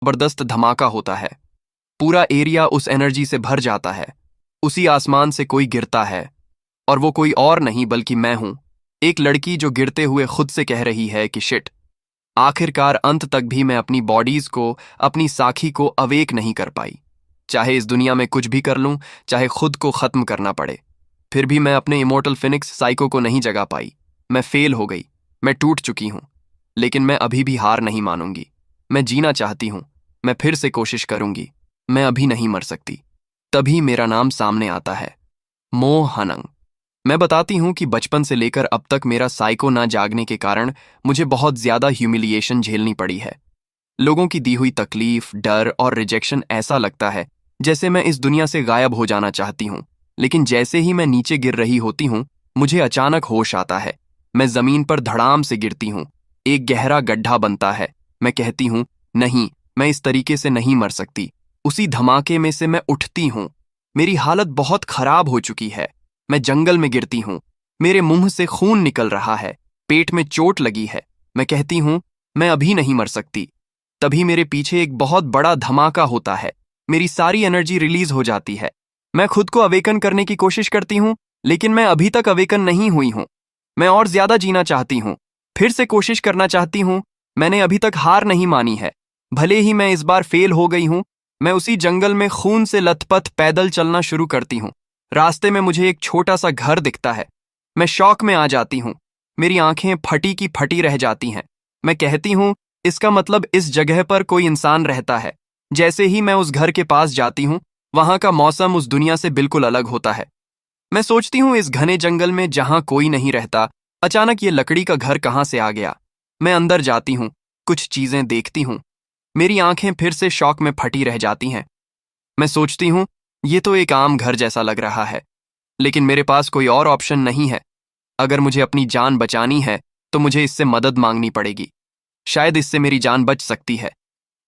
जबरदस्त धमाका होता है। पूरा एरिया उस एनर्जी से भर जाता है। उसी आसमान से कोई गिरता है, और वो कोई और नहीं बल्कि मैं हूं। एक लड़की जो गिरते हुए खुद से कह रही है कि शिट। आखिरकार अंत तक भी मैं अपनी बॉडीज को, अपनी साखी को अवेक नहीं कर पाई। चाहे इस दुनिया में कुछ भी कर लूं, चाहे खुद को खत्म करना पड़े, फिर भी मैं अपने इमोर्टल फिनिक्स साइको को नहीं जगा पाई। मैं फेल हो गई, मैं टूट चुकी हूं। लेकिन मैं अभी भी हार नहीं मानूंगी। मैं जीना चाहती हूं, मैं फिर से कोशिश करूंगी। मैं अभी नहीं मर सकती। तभी मेरा नाम सामने आता है, मो हनंग। मैं बताती हूं कि बचपन से लेकर अब तक मेरा साइको ना जागने के कारण मुझे बहुत ज्यादा ह्यूमिलिएशन झेलनी पड़ी है। लोगों की दी हुई तकलीफ, डर और रिजेक्शन, ऐसा लगता है जैसे मैं इस दुनिया से गायब हो जाना चाहती हूं। लेकिन जैसे ही मैं नीचे गिर रही होती हूं, मुझे अचानक होश आता है। मैं जमीन पर धड़ाम से गिरती हूं। एक गहरा गड्ढा बनता है। मैं कहती हूं, नहीं, मैं इस तरीके से नहीं मर सकती। उसी धमाके में से मैं उठती हूं। मेरी हालत बहुत खराब हो चुकी है। मैं जंगल में गिरती हूं। मेरे मुंह से खून निकल रहा है। पेट में चोट लगी है। मैं कहती हूं, मैं अभी नहीं मर सकती। तभी मेरे पीछे एक बहुत बड़ा धमाका होता है। मेरी सारी एनर्जी रिलीज हो जाती है। मैं खुद को अवेकन करने की कोशिश करती हूं, लेकिन मैं अभी तक अवेकन नहीं हुई हूं। मैं और ज्यादा जीना चाहती हूं, फिर से कोशिश करना चाहती हूं। मैंने अभी तक हार नहीं मानी है। भले ही मैं इस बार फेल हो गई हूं। मैं उसी जंगल में खून से लथपथ पैदल चलना शुरू करती हूं। रास्ते में मुझे एक छोटा सा घर दिखता है। मैं शॉक में आ जाती हूं। मेरी आंखें फटी की फटी रह जाती हैं। मैं कहती हूं, इसका मतलब इस जगह पर कोई इंसान रहता है। जैसे ही मैं उस घर के पास जाती हूं, वहां का मौसम उस दुनिया से बिल्कुल अलग होता है। मैं सोचती हूं, इस घने जंगल में जहां कोई नहीं रहता, अचानक ये लकड़ी का घर कहां से आ गया। मैं अंदर जाती हूं, कुछ चीजें देखती हूं। मेरी आंखें फिर से शॉक में फटी रह जाती हैं। मैं सोचती हूं, ये तो एक आम घर जैसा लग रहा है, लेकिन मेरे पास कोई और ऑप्शन नहीं है। अगर मुझे अपनी जान बचानी है, तो मुझे इससे मदद मांगनी पड़ेगी। शायद इससे मेरी जान बच सकती है।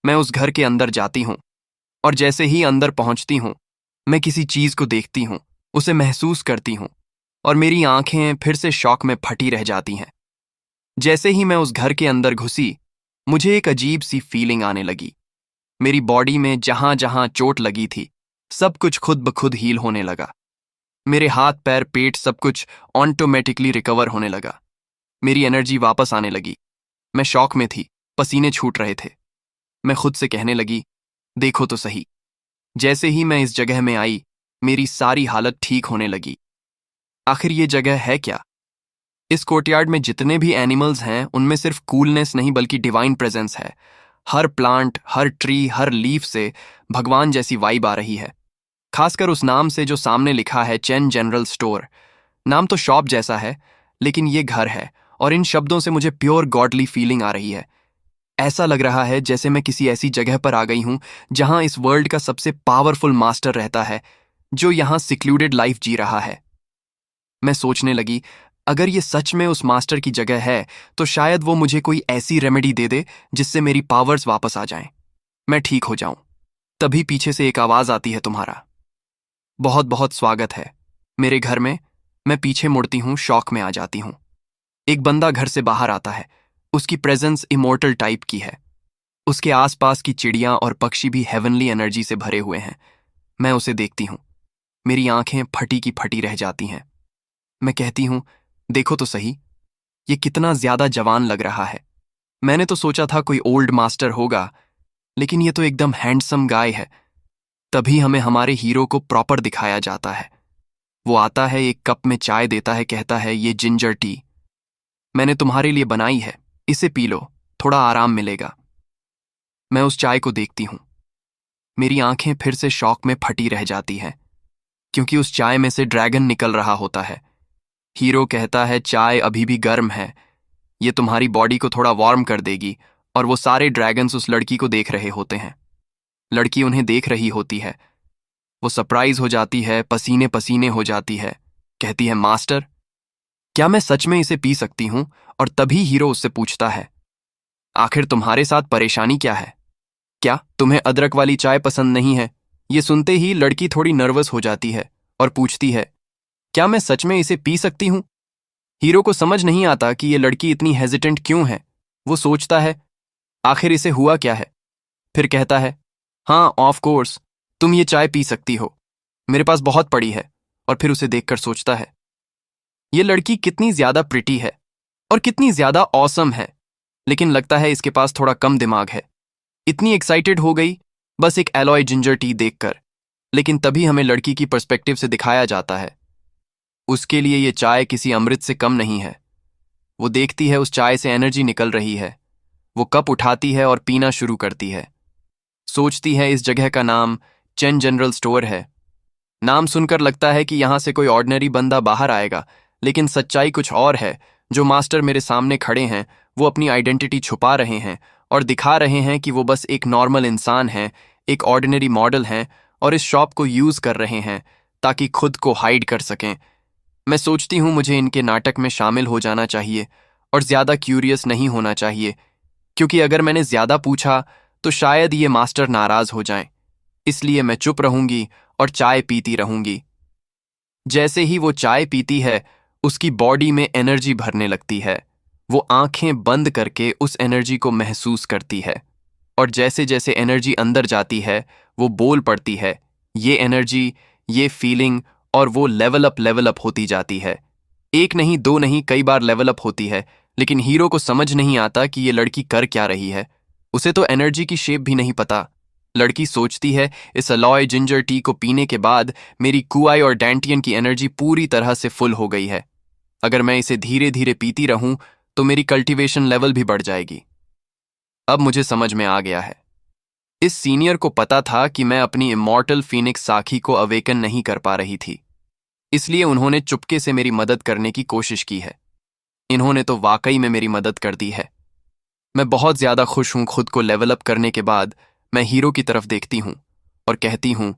मैं उस घर के अंदर जाती हूं, और जैसे ही अंदर पहुंचती हूं, मैं किसी चीज को देखती हूं, उसे महसूस करती हूं, और मेरी आंखें फिर से शॉक में फटी रह जाती हैं। जैसे ही मैं उस घर के अंदर घुसी, मुझे एक अजीब सी फीलिंग आने लगी। मेरी बॉडी में जहां जहां चोट लगी थी, सब कुछ खुद ब खुद हील होने लगा। मेरे हाथ, पैर, पेट, सब कुछ ऑटोमेटिकली रिकवर होने लगा। मेरी एनर्जी वापस आने लगी। मैं शॉक में थी, पसीने छूट रहे थे। मैं खुद से कहने लगी, देखो तो सही। जैसे ही मैं इस जगह में आई, मेरी सारी हालत ठीक होने लगी। आखिर ये जगह है क्या? इस कोर्टयार्ड में जितने भी एनिमल्स हैं, उनमें सिर्फ कूलनेस नहीं बल्कि डिवाइन प्रेजेंस है। हर प्लांट, हर ट्री, हर लीफ से भगवान जैसी वाइब आ रही है। खासकर उस नाम से जो सामने लिखा है, चेन जनरल स्टोर। नाम तो शॉप जैसा है, लेकिन ये घर है, और इन शब्दों से मुझे प्योर गॉडली फीलिंग आ रही है। ऐसा लग रहा है जैसे मैं किसी ऐसी जगह पर आ गई हूं जहां इस वर्ल्ड का सबसे पावरफुल मास्टर रहता है, जो यहां सिक्लूडेड लाइफ जी रहा है। मैं सोचने लगी, अगर ये सच में उस मास्टर की जगह है, तो शायद वो मुझे कोई ऐसी रेमेडी दे दे जिससे मेरी पावर्स वापस आ जाएं, मैं ठीक हो जाऊं। तभी पीछे से एक आवाज आती है, तुम्हारा बहुत बहुत स्वागत है मेरे घर में। मैं पीछे मुड़ती हूं, शॉक में आ जाती हूं। एक बंदा घर से बाहर आता है। उसकी प्रेजेंस इमोर्टल टाइप की है। उसके आसपास की चिड़ियां और पक्षी भी हेवनली एनर्जी से भरे हुए हैं। मैं उसे देखती हूं। मेरी आंखें फटी की फटी रह जाती हैं। मैं कहती हूं, देखो तो सही, ये कितना ज्यादा जवान लग रहा है। मैंने तो सोचा था कोई ओल्ड मास्टर होगा, लेकिन ये तो एकदम हैंडसम गाय है। तभी हमें हमारे हीरो को प्रॉपर दिखाया जाता है। वो आता है, एक कप में चाय देता है, कहता है, ये जिंजर टी मैंने तुम्हारे लिए बनाई है, इसे पी लो, थोड़ा आराम मिलेगा। मैं उस चाय को देखती हूं। मेरी आंखें फिर से शॉक में फटी रह जाती हैं, क्योंकि उस चाय में से ड्रैगन निकल रहा होता है। हीरो कहता है, चाय अभी भी गर्म है, ये तुम्हारी बॉडी को थोड़ा वार्म कर देगी। और वो सारे ड्रैगन्स उस लड़की को देख रहे होते हैं। लड़की उन्हें देख रही होती है। वो सरप्राइज हो जाती है, पसीने पसीने हो जाती है। कहती है, मास्टर, क्या मैं सच में इसे पी सकती हूं? और तभी हीरो उससे पूछता है, आखिर तुम्हारे साथ परेशानी क्या है? क्या तुम्हें अदरक वाली चाय पसंद नहीं है? ये सुनते ही लड़की थोड़ी नर्वस हो जाती है और पूछती है, क्या मैं सच में इसे पी सकती हूं? हीरो को समझ नहीं आता कि ये लड़की इतनी हेजिटेंट क्यों है। वो सोचता है, आखिर इसे हुआ क्या है? फिर कहता है, हाँ ऑफ कोर्स, तुम ये चाय पी सकती हो, मेरे पास बहुत पड़ी है। और फिर उसे देखकर सोचता है, ये लड़की कितनी ज्यादा प्रिटी है और कितनी ज्यादा ऑसम है, लेकिन लगता है इसके पास थोड़ा कम दिमाग है। इतनी एक्साइटेड हो गई बस एक एलॉय जिंजर टी देखकर। लेकिन तभी हमें लड़की की पर्सपेक्टिव से दिखाया जाता है, उसके लिए ये चाय किसी अमृत से कम नहीं है। वो देखती है उस चाय से एनर्जी निकल रही है, वो कप उठाती है और पीना शुरू करती है। सोचती है इस जगह का नाम चेन जनरल स्टोर है। नाम सुनकर लगता है कि यहां से कोई ऑर्डिनरी बंदा बाहर आएगा, लेकिन सच्चाई कुछ और है। जो मास्टर मेरे सामने खड़े हैं वो अपनी आइडेंटिटी छुपा रहे हैं और दिखा रहे हैं कि वो बस एक नॉर्मल इंसान हैं, एक ऑर्डिनरी मॉडल हैं, और इस शॉप को यूज कर रहे हैं ताकि खुद को हाइड कर सकें। मैं सोचती हूँ मुझे इनके नाटक में शामिल हो जाना चाहिए और ज्यादा क्यूरियस नहीं होना चाहिए, क्योंकि अगर मैंने ज्यादा पूछा तो शायद ये मास्टर नाराज हो जाएं। इसलिए मैं चुप रहूंगी और चाय पीती रहूंगी। जैसे ही वो चाय पीती है उसकी बॉडी में एनर्जी भरने लगती है। वो आंखें बंद करके उस एनर्जी को महसूस करती है, और जैसे जैसे एनर्जी अंदर जाती है वो बोल पड़ती है। ये एनर्जी, ये फीलिंग, और वो लेवल अप होती जाती है। एक नहीं, दो नहीं, कई बार लेवल अप होती है। लेकिन हीरो को समझ नहीं आता कि ये लड़की कर क्या रही है। उसे तो एनर्जी की शेप भी नहीं पता। लड़की सोचती है, इस अलॉय जिंजर टी को पीने के बाद मेरी कुआई और डैंटियन की एनर्जी पूरी तरह से फुल हो गई है। अगर मैं इसे धीरे धीरे पीती रहूं तो मेरी कल्टीवेशन लेवल भी बढ़ जाएगी। अब मुझे समझ में आ गया है, इस सीनियर को पता था कि मैं अपनी इमॉर्टल फीनिक्स साखी को अवेकन नहीं कर पा रही थी, इसलिए उन्होंने चुपके से मेरी मदद करने की कोशिश की है। इन्होंने तो वाकई में मेरी मदद कर दी है। मैं बहुत ज्यादा खुश हूं। खुद को लेवल अप करने के बाद मैं हीरो की तरफ देखती हूं और कहती हूं,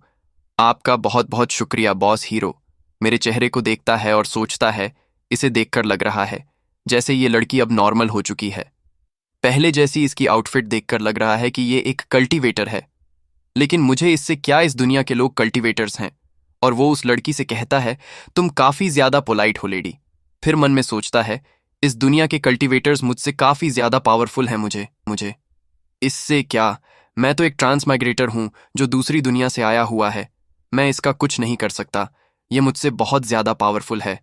आपका बहुत बहुत शुक्रिया बॉस। हीरो मेरे चेहरे को देखता है और सोचता है, इसे देखकर लग रहा है जैसे ये लड़की अब नॉर्मल हो चुकी है। पहले जैसी इसकी आउटफिट देखकर लग रहा है कि ये एक कल्टीवेटर है। लेकिन मुझे इससे क्या, इस दुनिया के लोग कल्टीवेटर्स हैं। और वो उस लड़की से कहता है, तुम काफी ज्यादा पोलाइट हो लेडी। फिर मन में सोचता है, इस दुनिया के कल्टीवेटर्स मुझसे काफी ज्यादा पावरफुल हैं। मुझे इससे क्या, मैं तो एक ट्रांसमाइग्रेटर हूं जो दूसरी दुनिया से आया हुआ है। मैं इसका कुछ नहीं कर सकता, ये मुझसे बहुत ज्यादा पावरफुल है।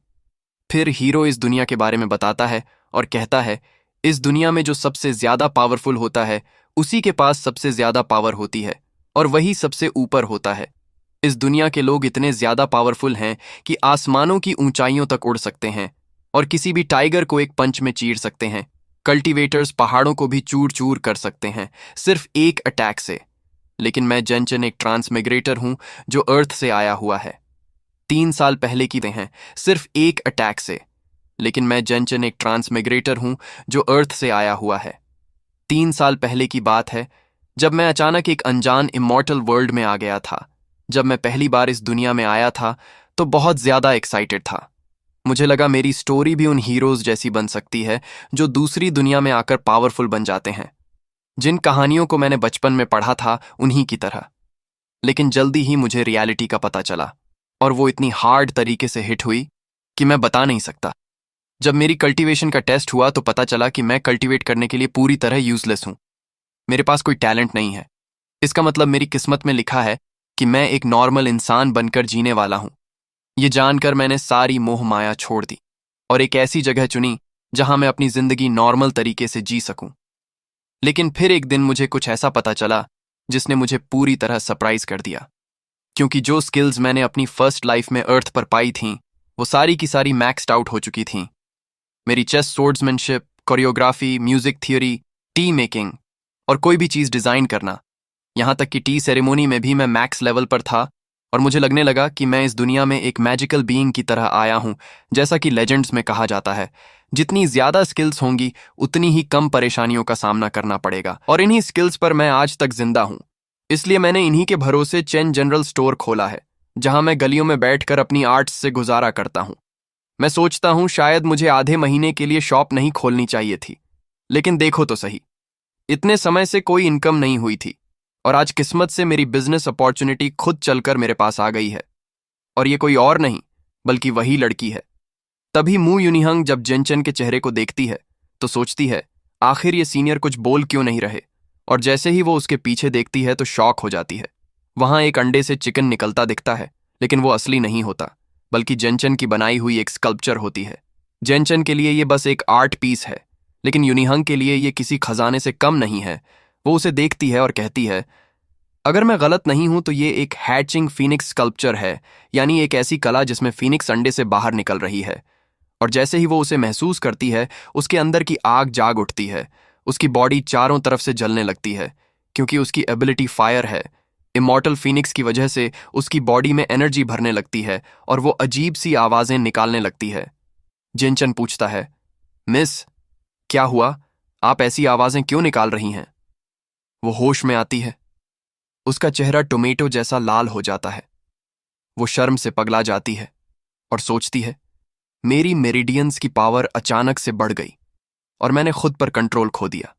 फिर हीरो इस दुनिया के बारे में बताता है और कहता है, इस दुनिया में जो सबसे ज्यादा पावरफुल होता है उसी के पास सबसे ज्यादा पावर होती है, और वही सबसे ऊपर होता है। इस दुनिया के लोग इतने ज्यादा पावरफुल हैं कि आसमानों की ऊंचाइयों तक उड़ सकते हैं और किसी भी टाइगर को एक पंच में चीर सकते हैं। कल्टीवेटर्स पहाड़ों को भी चूर चूर कर सकते हैं सिर्फ एक अटैक से। लेकिन मैं जनचन एक ट्रांसमिग्रेटर हूं जो अर्थ से आया हुआ है। 3 साल पहले की हैं सिर्फ एक अटैक से। लेकिन मैं जनचन एक ट्रांसमिग्रेटर हूं जो अर्थ से आया हुआ है। 3 साल पहले की बात है जब मैं अचानक एक अनजान इमॉर्टल वर्ल्ड में आ गया था। जब मैं पहली बार इस दुनिया में आया था तो बहुत ज्यादा एक्साइटेड था। मुझे लगा मेरी स्टोरी भी उन हीरोज जैसी बन सकती है जो दूसरी दुनिया में आकर पावरफुल बन जाते हैं, जिन कहानियों को मैंने बचपन में पढ़ा था उन्हीं की तरह। लेकिन जल्दी ही मुझे रियलिटी का पता चला, और वो इतनी हार्ड तरीके से हिट हुई कि मैं बता नहीं सकता। जब मेरी कल्टीवेशन का टेस्ट हुआ तो पता चला कि मैं कल्टीवेट करने के लिए पूरी तरह यूजलेस हूं। मेरे पास कोई टैलेंट नहीं है। इसका मतलब मेरी किस्मत में लिखा है कि मैं एक नॉर्मल इंसान बनकर जीने वाला हूं। ये जानकर मैंने सारी मोह माया छोड़ दी और एक ऐसी जगह चुनी जहां मैं अपनी जिंदगी नॉर्मल तरीके से जी सकूं। लेकिन फिर एक दिन मुझे कुछ ऐसा पता चला जिसने मुझे पूरी तरह सरप्राइज कर दिया, क्योंकि जो स्किल्स मैंने अपनी फर्स्ट लाइफ में अर्थ पर पाई थीं वो सारी की सारी मैक्सड आउट हो चुकी थीं। मेरी chess swordsmanship, choreography, music theory, tea making और कोई भी चीज डिजाइन करना, यहां तक कि टी सेरेमोनी में भी मैं मैक्स लेवल पर था। और मुझे लगने लगा कि मैं इस दुनिया में एक मैजिकल बीइंग की तरह आया हूं, जैसा कि लेजेंड्स में कहा जाता है। जितनी ज्यादा स्किल्स होंगी उतनी ही कम परेशानियों का सामना करना पड़ेगा, और इन्हीं स्किल्स पर मैं आज तक जिंदा हूं। इसलिए मैंने इन्हीं के भरोसे चेन जनरल स्टोर खोला है, जहां मैं गलियों में बैठकर अपनी आर्ट्स से गुजारा करता हूं। मैं सोचता हूं शायद मुझे आधे महीने के लिए शॉप नहीं खोलनी चाहिए थी, लेकिन देखो तो सही, इतने समय से कोई इनकम नहीं हुई थी, और आज किस्मत से मेरी बिजनेस अपॉर्चुनिटी खुद चलकर मेरे पास आ गई है। और ये कोई और नहीं बल्कि वही लड़की है। तभी मू यूनिहंग जब जेनचन के चेहरे को देखती है तो सोचती है, आखिर ये सीनियर कुछ बोल क्यों नहीं रहे। और जैसे ही वो उसके पीछे देखती है तो शॉक हो जाती है। वहां एक अंडे से चिकन निकलता दिखता है, लेकिन वो असली नहीं होता, बल्कि जेनचन की बनाई हुई एक स्कल्पचर होती है। जेनचन के लिए ये बस एक आर्ट पीस है, लेकिन यूनिहंग के लिए ये किसी खजाने से कम नहीं है। वो उसे देखती है और कहती है, अगर मैं गलत नहीं हूं तो ये एक हैचिंग फीनिक्स स्कल्पचर है, यानी एक ऐसी कला जिसमें फीनिक्स अंडे से बाहर निकल रही है। और जैसे ही वो उसे महसूस करती है, उसके अंदर की आग जाग उठती है। उसकी बॉडी चारों तरफ से जलने लगती है, क्योंकि उसकी एबिलिटी फायर है। इमॉर्टल फीनिक्स की वजह से उसकी बॉडी में एनर्जी भरने लगती है और वो अजीब सी आवाजें निकालने लगती है। जिनचन पूछता है, मिस, क्या हुआ? आप ऐसी आवाजें क्यों निकाल रही हैं? वो होश में आती है। उसका चेहरा टोमेटो जैसा लाल हो जाता है। वो शर्म से पगला जाती है और सोचती है, मेरी मेरिडियंस की पावर अचानक से बढ़ गई और मैंने खुद पर कंट्रोल खो दिया।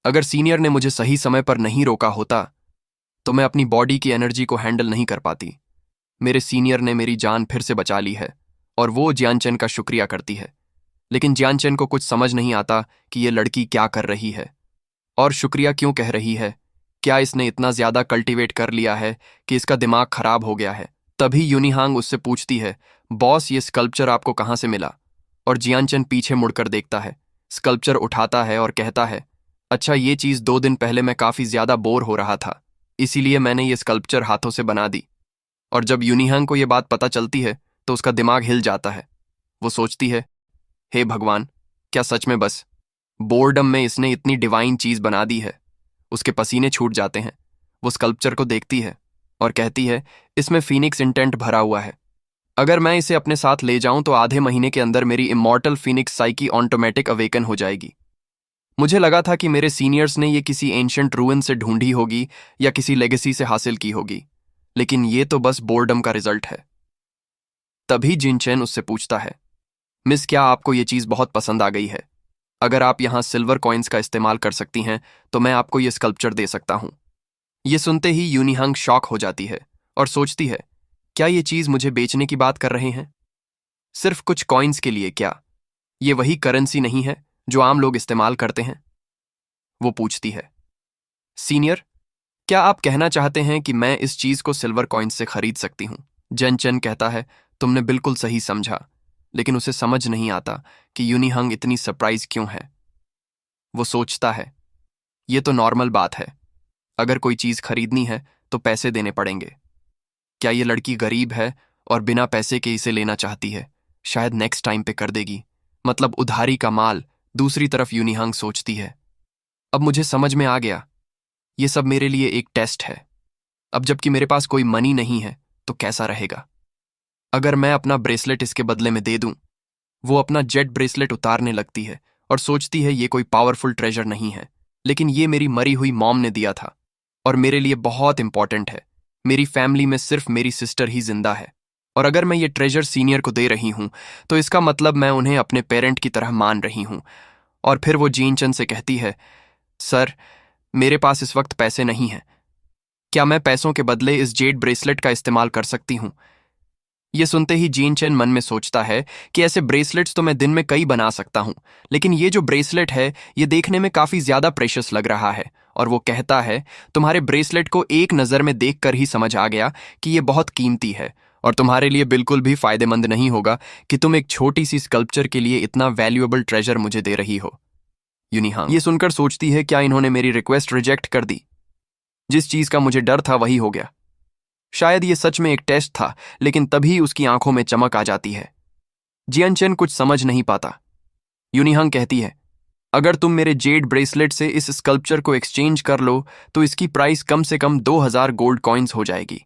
अगर सीनियर ने मुझे सही समय पर नहीं रोका होता तो मैं अपनी बॉडी की एनर्जी को हैंडल नहीं कर पाती। मेरे सीनियर ने मेरी जान फिर से बचा ली है और वो जियानचेन का शुक्रिया करती है। लेकिन जियानचेन को कुछ समझ नहीं आता कि ये लड़की क्या कर रही है और शुक्रिया क्यों कह रही है। क्या इसने इतना ज्यादा कल्टीवेट कर लिया है कि इसका दिमाग खराब हो गया है? तभी यूनिहांग उससे पूछती है, बॉस, ये स्कल्पचर आपको कहाँ से मिला? और जियानचेन पीछे मुड़कर देखता है, स्कल्पचर उठाता है और कहता है, अच्छा, ये चीज 2 दिन पहले मैं काफी ज्यादा बोर हो रहा था, इसीलिए मैंने ये स्कल्पचर हाथों से बना दी। और जब यूनिहांग को ये बात पता चलती है तो उसका दिमाग हिल जाता है। वो सोचती है, हे भगवान, क्या सच में बस बोर्डम में इसने इतनी डिवाइन चीज बना दी है? उसके पसीने छूट जाते हैं। वो स्कल्पचर को देखती है और कहती है, इसमें फीनिक्स इंटेंट भरा हुआ है। अगर मैं इसे अपने साथ ले जाऊं तो आधे महीने के अंदर मेरी immortal Phoenix psyche automatic awaken हो जाएगी। मुझे लगा था कि मेरे सीनियर्स ने ये किसी एंशंट रूइन से ढूंढी होगी या किसी लेगेसी से हासिल की होगी, लेकिन ये तो बस बोर्डम का रिजल्ट है। तभी जिनचेन उससे पूछता है, मिस, क्या आपको ये चीज बहुत पसंद आ गई है? अगर आप यहां सिल्वर कॉइन्स का इस्तेमाल कर सकती हैं तो मैं आपको ये स्कल्पचर दे सकता हूं। ये सुनते ही यूनिहंग शॉक हो जाती है और सोचती है, क्या ये चीज मुझे बेचने की बात कर रहे हैं? सिर्फ कुछ कॉइन्स के लिए क्या? ये वही करेंसी नहीं है जो आम लोग इस्तेमाल करते हैं? वो पूछती है, सीनियर, क्या आप कहना चाहते हैं कि मैं इस चीज को सिल्वर कॉइन्स से खरीद सकती हूं? जनचन कहता है, तुमने बिल्कुल सही समझा, लेकिन उसे समझ नहीं आता कि यूनिहंग इतनी सरप्राइज क्यों है। वो सोचता है, ये तो नॉर्मल बात है, अगर कोई चीज खरीदनी है तो पैसे देने पड़ेंगे। क्या ये लड़की गरीब है और बिना पैसे के इसे लेना चाहती है? शायद नेक्स्ट टाइम पे कर देगी, मतलब उधारी का माल। दूसरी तरफ यूनिहंग सोचती है, अब मुझे समझ में आ गया, ये सब मेरे लिए एक टेस्ट है। अब जबकि मेरे पास कोई मनी नहीं है तो कैसा रहेगा अगर मैं अपना ब्रेसलेट इसके बदले में दे दूं? वो अपना जेट ब्रेसलेट उतारने लगती है और सोचती है, ये कोई पावरफुल ट्रेजर नहीं है, लेकिन ये मेरी मरी हुई मॉम ने दिया था और मेरे लिए बहुत इंपॉर्टेंट है। मेरी फैमिली में सिर्फ मेरी सिस्टर ही जिंदा है, और अगर मैं ये ट्रेजर सीनियर को दे रही हूं तो इसका मतलब मैं उन्हें अपने पेरेंट की तरह मान रही हूं। और फिर वो जीनचंद से कहती है, सर, मेरे पास इस वक्त पैसे नहीं हैं। क्या मैं पैसों के बदले इस जेड ब्रेसलेट का इस्तेमाल कर सकती हूं? ये सुनते ही जीनचेन मन में सोचता है कि ऐसे ब्रेसलेट्स तो मैं दिन में कई बना सकता हूं, लेकिन ये जो ब्रेसलेट है ये देखने में काफी ज्यादा प्रेशियस लग रहा है। और वो कहता है, तुम्हारे ब्रेसलेट को एक नजर में देखकर ही समझ आ गया कि ये बहुत कीमती है और तुम्हारे लिए बिल्कुल भी फायदेमंद नहीं होगा कि तुम एक छोटी सी स्कल्पचर के लिए इतना वैल्यूएबल ट्रेजर मुझे दे रही हो। यूनिहांग ये सुनकर सोचती है, क्या इन्होंने मेरी रिक्वेस्ट रिजेक्ट कर दी? जिस चीज का मुझे डर था वही हो गया। शायद ये सच में एक टेस्ट था, लेकिन तभी उसकी आंखों में चमक आ जाती है। जियनचेन कुछ समझ नहीं पाता। यूनिहंग कहती है, अगर तुम मेरे जेड ब्रेसलेट से इस स्कल्पचर को एक्सचेंज कर लो तो इसकी प्राइस कम से कम 2000 गोल्ड कॉइन्स हो जाएगी।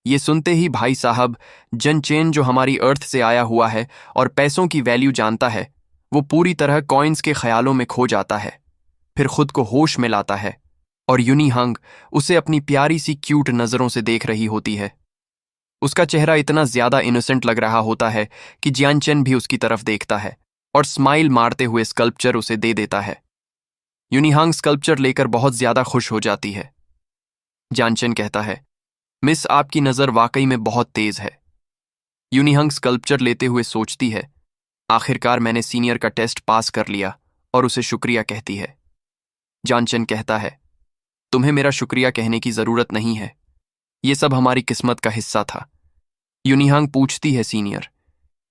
ये सुनते ही भाई साहब, जनचेन जो हमारी अर्थ से आया हुआ है और पैसों की वैल्यू जानता है, वो पूरी तरह कॉइन्स के ख्यालों में खो जाता है, फिर खुद को होश में लाता है और यूनिहंग उसे अपनी प्यारी सी क्यूट नजरों से देख रही होती है। उसका चेहरा इतना ज्यादा इनोसेंट लग रहा होता है कि जियानचेन भी उसकी तरफ देखता है और स्माइल मारते हुए स्कल्पचर उसे दे देता है। यूनिहंग स्कल्पचर लेकर बहुत ज्यादा खुश हो जाती है। जियानचेन कहता है, मिस, आपकी नजर वाकई में बहुत तेज है। यूनिहंग स्कल्पचर लेते हुए सोचती है, आखिरकार मैंने सीनियर का टेस्ट पास कर लिया, और उसे शुक्रिया कहती है। जानचन कहता है, तुम्हें मेरा शुक्रिया कहने की जरूरत नहीं है, ये सब हमारी किस्मत का हिस्सा था। यूनिहांग पूछती है, सीनियर,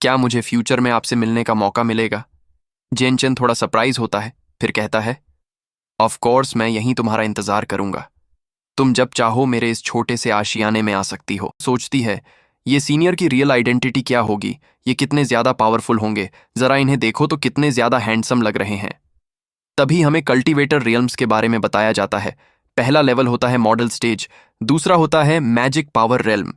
क्या मुझे फ्यूचर में आपसे मिलने का मौका मिलेगा? जेनचन थोड़ा सरप्राइज होता है, फिर कहता है, ऑफ कोर्स मैं यहीं तुम्हारा इंतजार करूंगा। तुम जब चाहो मेरे इस छोटे से आशियाने में आ सकती हो। सोचती है, ये सीनियर की रियल आइडेंटिटी क्या होगी, ये कितने ज्यादा पावरफुल होंगे, जरा इन्हें देखो तो कितने ज्यादा हैंडसम लग रहे हैं। तभी हमें कल्टीवेटर रियल्म्स के बारे में बताया जाता है। पहला लेवल होता है मॉडल स्टेज, दूसरा होता है मैजिक पावर रेल्म,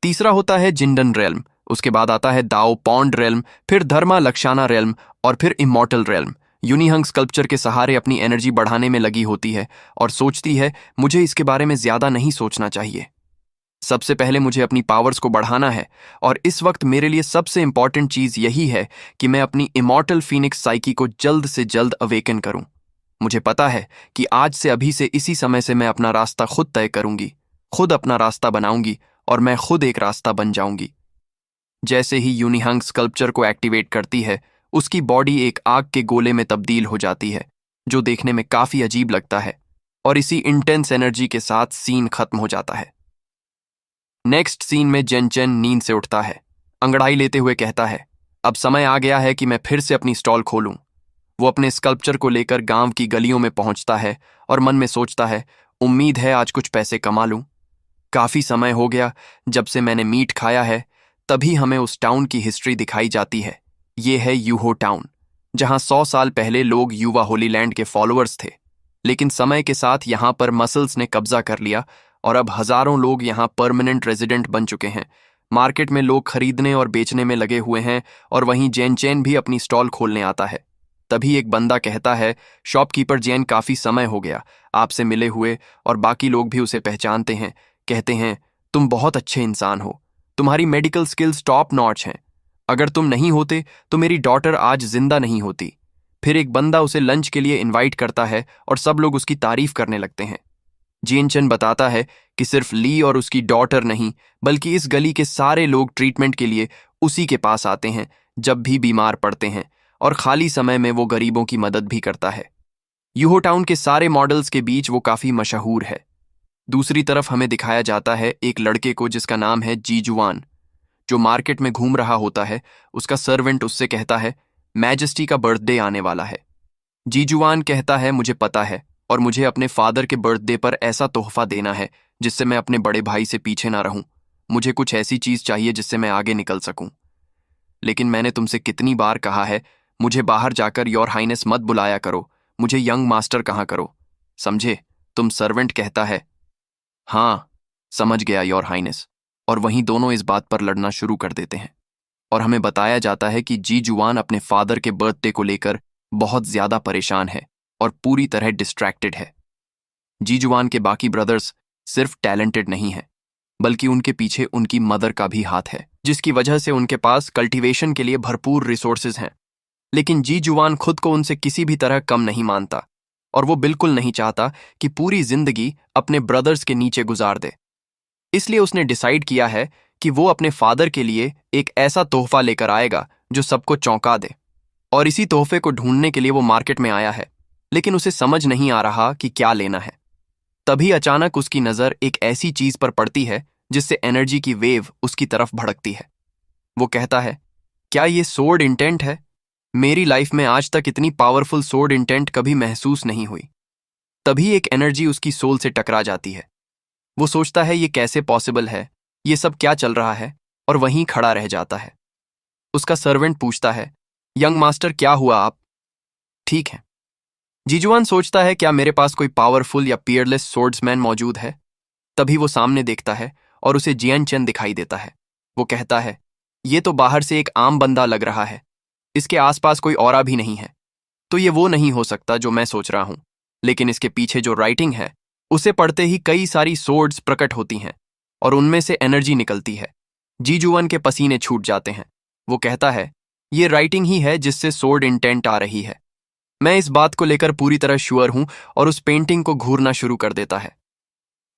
तीसरा होता है जिंडन रेल्म, उसके बाद आता है दाओ पॉन्ड रेल्म, फिर धर्मा लक्षाना रेल्म और फिर इमॉर्टल रेल्म। यूनिहंग स्कल्पचर के सहारे अपनी एनर्जी बढ़ाने में लगी होती है और सोचती है, मुझे इसके बारे में ज्यादा नहीं सोचना चाहिए। सबसे पहले मुझे अपनी पावर्स को बढ़ाना है और इस वक्त मेरे लिए सबसे इंपॉर्टेंट चीज यही है कि मैं अपनी इमॉर्टल फीनिक्स साइकी को जल्द से जल्द अवेकन करूं। मुझे पता है कि आज से अभी से इसी समय से मैं अपना रास्ता खुद तय करूंगी, खुद अपना रास्ता बनाऊंगी और मैं खुद एक रास्ता बन जाऊंगी। जैसे ही यूनिहंग स्कल्पचर को एक्टिवेट करती है, उसकी बॉडी एक आग के गोले में तब्दील हो जाती है, जो देखने में काफी अजीब लगता है, और इसी इंटेंस एनर्जी के साथ सीन खत्म हो जाता है। नेक्स्ट सीन में जेनचेन नींद से उठता है, अंगड़ाई लेते हुए कहता है, अब समय आ गया है कि मैं फिर से अपनी स्टॉल खोलूं। वो अपने स्कल्पचर को लेकर गांव की गलियों में पहुंचता है और मन में सोचता है, उम्मीद है आज कुछ पैसे कमा लूं। काफी समय हो गया जब से मैंने मीट खाया है। तभी हमें उस टाउन की हिस्ट्री दिखाई जाती है। ये है यूहो टाउन, जहां 100 साल पहले लोग युवा होलीलैंड के फॉलोअर्स थे, लेकिन समय के साथ यहां पर मसल्स ने कब्जा कर लिया और अब हजारों लोग यहां परमानेंट रेजिडेंट बन चुके हैं। मार्केट में लोग खरीदने और बेचने में लगे हुए हैं और वहीं जेनचेन भी अपनी स्टॉल खोलने आता है। तभी एक बंदा कहता है, शॉपकीपर जेन, काफी समय हो गया आपसे मिले हुए, और बाकी लोग भी उसे पहचानते हैं। कहते हैं, तुम बहुत अच्छे इंसान हो, तुम्हारी मेडिकल स्किल्स टॉप नॉच हैं। अगर तुम नहीं होते तो मेरी डॉटर आज जिंदा नहीं होती। फिर एक बंदा उसे लंच के लिए इनवाइट करता है और सब लोग उसकी तारीफ करने लगते हैं। जेनचन बताता है कि सिर्फ ली और उसकी डॉटर नहीं, बल्कि इस गली के सारे लोग ट्रीटमेंट के लिए उसी के पास आते हैं जब भी बीमार पड़ते हैं, और खाली समय में वो गरीबों की मदद भी करता है। यूहो टाउन के सारे मॉडल्स के बीच वो काफी मशहूर है। दूसरी तरफ हमें दिखाया जाता है एक लड़के को जिसका नाम है जीजुआन, जो मार्केट में घूम रहा होता है। उसका सर्वेंट उससे कहता है, मैजेस्टी का बर्थडे आने वाला है। जीजुआन कहता है, मुझे पता है, और मुझे अपने फादर के बर्थडे पर ऐसा तोहफा देना है जिससे मैं अपने बड़े भाई से पीछे ना रहूं। मुझे कुछ ऐसी चीज चाहिए जिससे मैं आगे निकल सकूं। लेकिन मैंने तुमसे कितनी बार कहा है, मुझे बाहर जाकर योर हाइनेस मत बुलाया करो, मुझे यंग मास्टर कहा करो, समझे? तुम सर्वेंट कहता है, हाँ समझ गया योर हाइनेस। और वहीं दोनों इस बात पर लड़ना शुरू कर देते हैं और हमें बताया जाता है कि जीजुआन अपने फादर के बर्थडे को लेकर बहुत ज्यादा परेशान है और पूरी तरह डिस्ट्रैक्टेड है। जीजुआन के बाकी ब्रदर्स सिर्फ टैलेंटेड नहीं हैं, बल्कि उनके पीछे उनकी मदर का भी हाथ है, जिसकी वजह से उनके पास कल्टीवेशन के लिए भरपूर रिसोर्सेज हैं। लेकिन जीजुआन खुद को उनसे किसी भी तरह कम नहीं मानता और वो बिल्कुल नहीं चाहता कि पूरी जिंदगी अपने ब्रदर्स के नीचे गुजार दे। इसलिए उसने डिसाइड किया है कि वो अपने फादर के लिए एक ऐसा तोहफा लेकर आएगा जो सबको चौंका दे। और इसी तोहफे को ढूंढने के लिए वो मार्केट में आया है, लेकिन उसे समझ नहीं आ रहा कि क्या लेना है। तभी अचानक उसकी नजर एक ऐसी चीज पर पड़ती है जिससे एनर्जी की वेव उसकी तरफ भड़कती है। वो कहता है, क्या ये सोर्ड इंटेंट है? मेरी लाइफ में आज तक इतनी पावरफुल सोर्ड इंटेंट कभी महसूस नहीं हुई। तभी एक एनर्जी उसकी सोल से टकरा जाती है। वो सोचता है, ये कैसे पॉसिबल है, ये सब क्या चल रहा है, और वहीं खड़ा रह जाता है। उसका सर्वेंट पूछता है, यंग मास्टर क्या हुआ, आप ठीक है? जीजुआन सोचता है, क्या मेरे पास कोई पावरफुल या पियरलेस सोर्ड्समैन मौजूद है? तभी वो सामने देखता है और उसे जियनचेन दिखाई देता है। वो कहता है, ये तो बाहर से एक आम बंदा लग रहा है, इसके आसपास कोई औरा भी नहीं है, तो ये वो नहीं हो सकता जो मैं सोच रहा हूं। लेकिन इसके पीछे जो राइटिंग है, उसे पढ़ते ही कई सारी सोर्ड्स प्रकट होती हैं और उनमें से एनर्जी निकलती है। जीजुआन के पसीने छूट जाते हैं। वो कहता है, ये राइटिंग ही है जिससे सोर्ड इंटेंट आ रही है। मैं इस बात को लेकर पूरी तरह श्योर हूं, और उस पेंटिंग को घूरना शुरू कर देता है।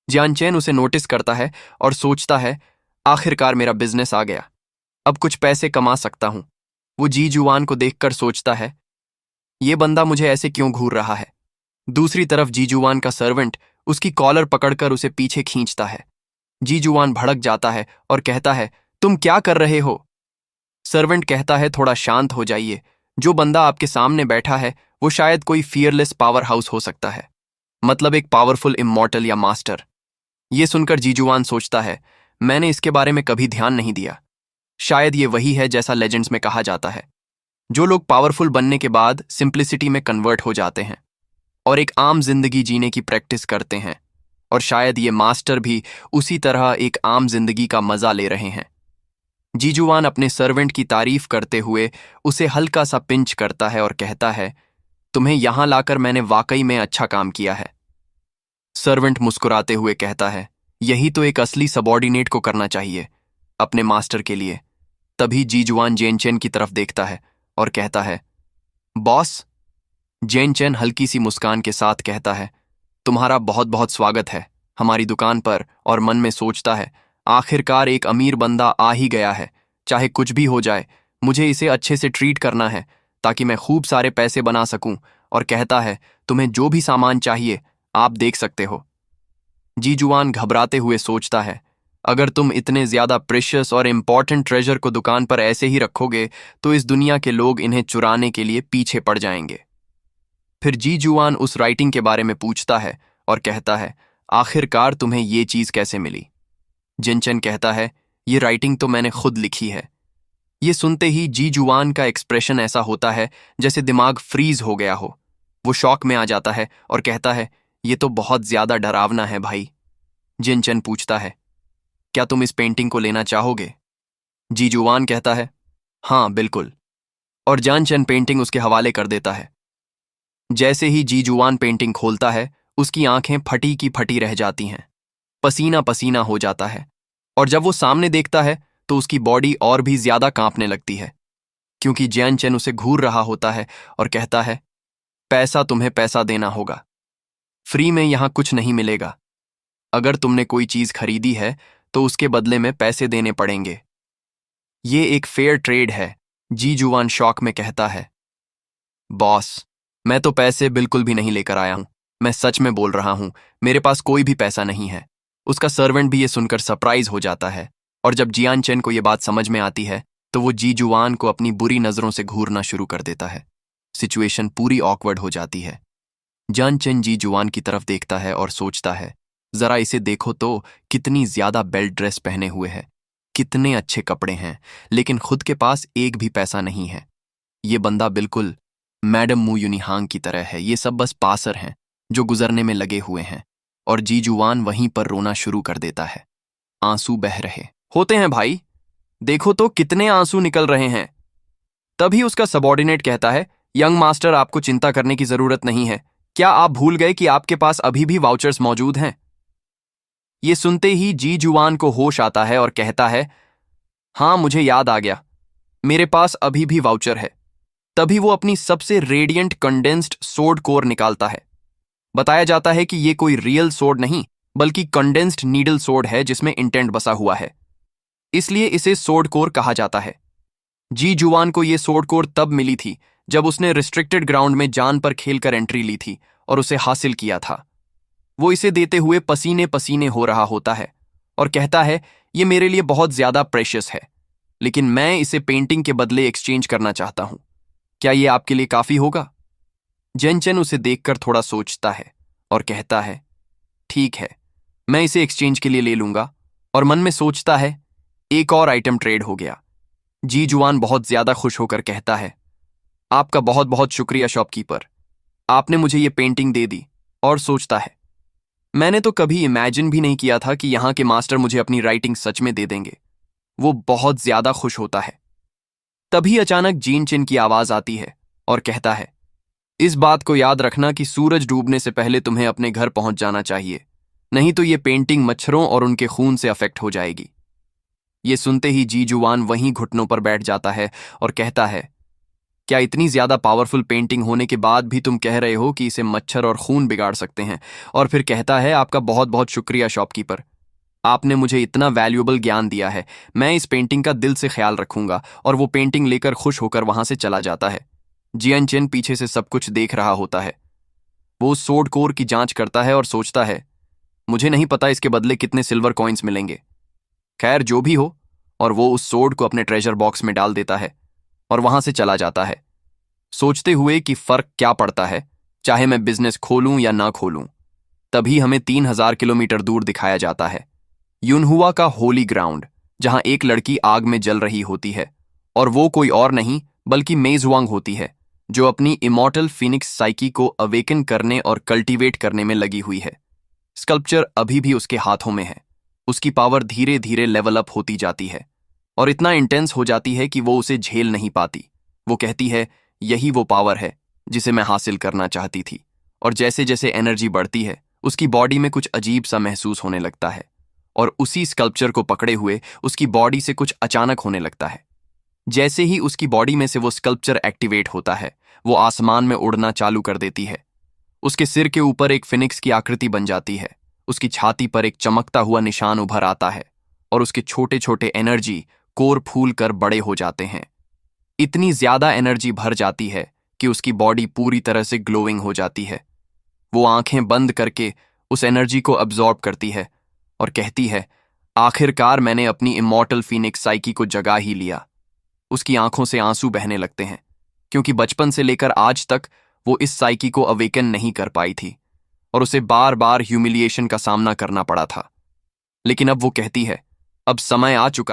जियानचेन उसे नोटिस करता है और सोचता है, आखिरकार मेरा बिजनेस आ गया, अब कुछ पैसे कमा सकता हूं। वो जीजुआन को देखकर सोचता है, ये बंदा मुझे ऐसे क्यों घूर रहा है? दूसरी तरफ जीजुआन का सर्वेंट उसकी कॉलर पकड़कर उसे पीछे खींचता है। जीजुआन भड़क जाता है और कहता है, तुम क्या कर रहे हो? सर्वेंट कहता है, थोड़ा शांत हो जाइए। जो बंदा आपके सामने बैठा है वो शायद कोई फियरलेस पावर हाउस हो सकता है, मतलब एक पावरफुल इमॉर्टल या मास्टर। ये सुनकर जीजुआन सोचता है, मैंने इसके बारे में कभी ध्यान नहीं दिया। शायद ये वही है जैसा लेजेंड्स में कहा जाता है, जो लोग पावरफुल बनने के बाद सिंप्लिसिटी में कन्वर्ट हो जाते हैं और एक आम जिंदगी जीने की प्रैक्टिस करते हैं, और शायद ये मास्टर भी उसी तरह एक आम जिंदगी का मजा ले रहे हैं। जीजुआन अपने सर्वेंट की तारीफ करते हुए उसे हल्का सा पिंच करता है और कहता है, तुम्हें यहां लाकर मैंने वाकई में अच्छा काम किया है। सर्वेंट मुस्कुराते हुए कहता है, यही तो एक असली सबॉर्डिनेट को करना चाहिए, अपने मास्टर के लिए। तभी जीजुआन जेनचेन की तरफ देखता है और कहता है, बॉस। जेनचेन हल्की सी मुस्कान के साथ कहता है, तुम्हारा बहुत बहुत स्वागत है हमारी दुकान पर, और मन में सोचता है, आखिरकार एक अमीर बंदा आ ही गया है। चाहे कुछ भी हो जाए, मुझे इसे अच्छे से ट्रीट करना है ताकि मैं खूब सारे पैसे बना सकूं। और कहता है, तुम्हें जो भी सामान चाहिए आप देख सकते हो। जीजुआन घबराते हुए सोचता है, अगर तुम इतने ज्यादा प्रेशियस और इम्पॉर्टेंट ट्रेजर को दुकान पर ऐसे ही रखोगे तो इस दुनिया के लोग इन्हें चुराने के लिए पीछे पड़ जाएंगे। फिर जीजुआन उस राइटिंग के बारे में पूछता है और कहता है, आखिरकार तुम्हें ये चीज कैसे मिली? जिनचन कहता है, ये राइटिंग तो मैंने खुद लिखी है। ये सुनते ही जीजुआन का एक्सप्रेशन ऐसा होता है जैसे दिमाग फ्रीज हो गया हो। वो शॉक में आ जाता है और कहता है, ये तो बहुत ज्यादा डरावना है भाई। जिनचन पूछता है, क्या तुम इस पेंटिंग को लेना चाहोगे? जीजुआन कहता है, हाँ बिल्कुल, और जानचन पेंटिंग उसके हवाले कर देता है। जैसे ही जीजुआन पेंटिंग खोलता है, उसकी आंखें फटी की फटी रह जाती हैं, पसीना पसीना हो जाता है, और जब वो सामने देखता है तो उसकी बॉडी और भी ज्यादा कांपने लगती है, क्योंकि जैनचन उसे घूर रहा होता है और कहता है, पैसा तुम्हें पैसा देना होगा, फ्री में यहां कुछ नहीं मिलेगा। अगर तुमने कोई चीज खरीदी है तो उसके बदले में पैसे देने पड़ेंगे। ये एक फेयर ट्रेड है। जीजुआन शॉक में कहता है, बॉस, मैं तो पैसे बिल्कुल भी नहीं लेकर आया हूं, मैं सच में बोल रहा हूं, मेरे पास कोई भी पैसा नहीं है। उसका सर्वेंट भी ये सुनकर सरप्राइज हो जाता है, और जब जियानचेन को यह बात समझ में आती है तो वो जीजुआन को अपनी बुरी नजरों से घूरना शुरू कर देता है। सिचुएशन पूरी ऑकवर्ड हो जाती है। जानचेन जीजुआन की तरफ देखता है और सोचता है, जरा इसे देखो तो, कितनी ज्यादा बेल्ट ड्रेस पहने हुए है, कितने अच्छे कपड़े हैं, लेकिन खुद के पास एक भी पैसा नहीं है। ये बंदा बिल्कुल मैडम मू यूनिहांग की तरह है। ये सब बस पासर हैं जो गुजरने में लगे हुए हैं। और जीजुआन वहीं पर रोना शुरू कर देता है। आंसू बह रहे होते हैं भाई, देखो तो कितने आंसू निकल रहे हैं। तभी उसका सबॉर्डिनेट कहता है, यंग मास्टर, आपको चिंता करने की जरूरत नहीं है। क्या आप भूल गए कि आपके पास अभी भी वाउचर्स मौजूद हैं? ये सुनते ही जीजुआन को होश आता है और कहता है, हाँ मुझे याद आ गया, मेरे पास अभी भी वाउचर है। तभी वो अपनी सबसे रेडिएंट कंडेंस्ड सोर्ड कोर निकालता है। बताया जाता है कि ये कोई रियल सोर्ड नहीं बल्कि कंडेंस्ड नीडल सोर्ड है जिसमें इंटेंट बसा हुआ है, इसलिए इसे सोर्ड कोर कहा जाता है। जीजुआन को ये सोर्ड कोर तब मिली थी जब उसने रिस्ट्रिक्टेड ग्राउंड में जान पर खेलकर एंट्री ली थी और उसे हासिल किया था। वो इसे देते हुए पसीने पसीने हो रहा होता है और कहता है, ये मेरे लिए बहुत ज्यादा प्रेशियस है, लेकिन मैं इसे पेंटिंग के बदले एक्सचेंज करना चाहता हूं। क्या ये आपके लिए काफी होगा? जेनचेन उसे देखकर थोड़ा सोचता है और कहता है, ठीक है, मैं इसे एक्सचेंज के लिए ले लूंगा। और मन में सोचता है, एक और आइटम ट्रेड हो गया। जीजुआन बहुत ज्यादा खुश होकर कहता है, आपका बहुत बहुत शुक्रिया शॉपकीपर, आपने मुझे ये पेंटिंग दे दी। और सोचता है, मैंने तो कभी इमेजिन भी नहीं किया था कि यहां के मास्टर मुझे अपनी राइटिंग सच में दे देंगे। वो बहुत ज्यादा खुश होता है। तभी अचानक जीनचेन की आवाज आती है और कहता है, इस बात को याद रखना कि सूरज डूबने से पहले तुम्हें अपने घर पहुंच जाना चाहिए, नहीं तो ये पेंटिंग मच्छरों और उनके खून से अफेक्ट हो जाएगी। ये सुनते ही जीजुआन वहीं घुटनों पर बैठ जाता है और कहता है, क्या इतनी ज्यादा पावरफुल पेंटिंग होने के बाद भी तुम कह रहे हो कि इसे मच्छर और खून बिगाड़ सकते हैं? और फिर कहता है, आपका बहुत बहुत शुक्रिया शॉपकीपर, आपने मुझे इतना वैल्यूएबल ज्ञान दिया है। मैं इस पेंटिंग का दिल से ख्याल रखूंगा। और वो पेंटिंग लेकर खुश होकर वहां से चला जाता है। जियनचेन पीछे से सब कुछ देख रहा होता है। वो उस सोड कोर की जांच करता है और सोचता है, मुझे नहीं पता इसके बदले कितने सिल्वर कॉइन्स मिलेंगे। खैर जो भी हो, और वो उस सोड को अपने ट्रेजर बॉक्स में डाल देता है और वहां से चला जाता है, सोचते हुए कि फर्क क्या पड़ता है, चाहे मैं बिजनेस खोलूं या ना खोलूं। तभी हमें 3000 किलोमीटर दूर दिखाया जाता है, युनहुआ का होली ग्राउंड, जहां एक लड़की आग में जल रही होती है, और वो कोई और नहीं बल्कि मेजवांग होती है, जो अपनी इमॉर्टल फिनिक्स साइकी को अवेकन करने और कल्टीवेट करने में लगी हुई है। स्कल्पचर अभी भी उसके हाथों में है। उसकी पावर धीरे धीरे लेवल अप होती जाती है और इतना इंटेंस हो जाती है कि वो उसे झेल नहीं पाती। वो कहती है, यही वो पावर है जिसे मैं हासिल करना चाहती थी। और जैसे जैसे एनर्जी बढ़ती है, उसकी बॉडी में कुछ अजीब सा महसूस होने लगता है, और उसी स्कल्पचर को पकड़े हुए उसकी बॉडी से कुछ अचानक होने लगता है। जैसे ही उसकी बॉडी में से वो स्कल्पचर एक्टिवेट होता है, वो आसमान में उड़ना चालू कर देती है। उसके सिर के ऊपर एक फिनिक्स की आकृति बन जाती है, उसकी छाती पर एक चमकता हुआ निशान उभर आता है, और उसके छोटे छोटे एनर्जी कोर फूल कर बड़े हो जाते हैं। इतनी ज्यादा एनर्जी भर जाती है कि उसकी बॉडी पूरी तरह से ग्लोइंग हो जाती है। वो आंखें बंद करके उस एनर्जी को अब्जॉर्ब करती है और कहती है, आखिरकार मैंने अपनी इमॉर्टल फीनिक्स साइकी को जगा ही लिया। उसकी आंखों से आंसू बहने लगते हैं, क्योंकि बचपन से लेकर आज तक वो इस साइकी को अवेकन नहीं कर पाई थी और उसे बार बार ह्यूमिलिएशन का सामना करना पड़ा था। लेकिन अब वो कहती है, अब समय आ चुका